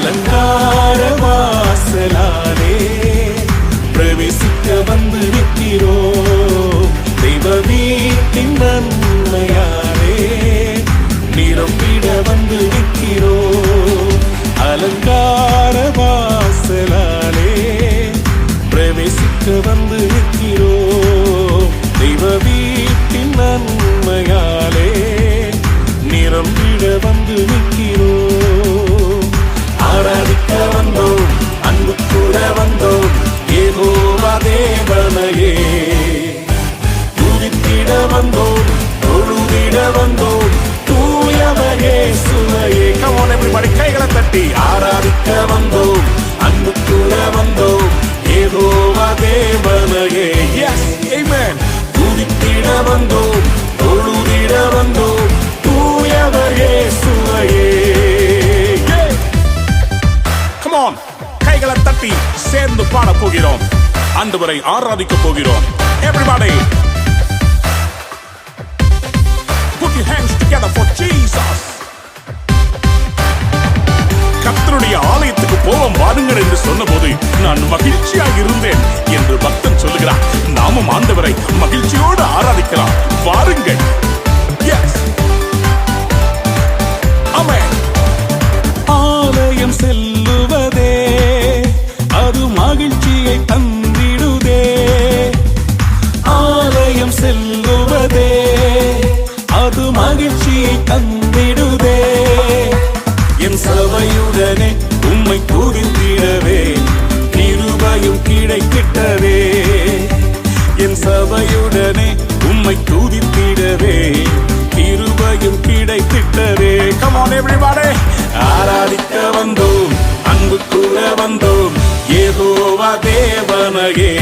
அலங்கார வாசலாலே பிரவேசிக்க வந்து நிற்கிறோம். தெய்வ வீட்டின் நன்மையாலே நிரம்பிட வந்து நிற்கிறோம். அலங்கார வாசலாலே பிரவேசிக்க வந்து நிற்கிறோம். தெய்வ வீட்டின் நன்மையாலே நிரம்பிட வந்து நிற்கிறோம். ஆராதிக்க வந்தோம், அன்பு கூட வந்தோம், யெகோவா தேவனையே துதித்திட வந்தோம், தொழுதிட வந்தோம், தூயவர் இயேசுவையே. Come on everybody, கைகளை தட்டி ஆராதிக்க வந்தோம், அன்பு கூட வந்தோம், யெகோவா தேவனையே. Yes, amen. துதித்திட வந்தோம், தொழுதிட வந்தோம், தூயவர் இயேசுவையே. Come on, கைகளை தட்டி சேர்ந்து பாட போகிறோம், ஆண்டவரை ஆராதிக்க போகிறோம். Everybody, put your hands together for Jesus. கர்த்தருடைய ஆலயத்துக்கு போவோம் வாருங்கள் என்று சொன்னபோது நான் மகிழ்ச்சியாக இருந்தேன் என்று பக்தன் சொல்லுகிறார். நாமும் ஆண்டவரை மகிழ்ச்சியோடு ஆராதிக்கலாம், வாருங்கள். Yes, amen. ஆலயம் செல்லுவதே அது மகிழ்ச்சியை தந்திடுதே. ஆலயம் செல்லுவதே அது மகிழ்ச்சியை தந்திடுதே. என் சபையுடனே உம்மை துதித்திடவே கிருபையும் கிடைத்திட்டதே. என் சபையுடனே உம்மை துதித்திடவே கிருபையும் கிடைத்திட்டதே. Come on everybody, ஆராதிக்க வந்தோம், அன்பு கூற வந்தோம், யெகோவா தேவனையே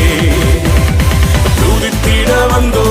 துதித்திட வந்தோம்,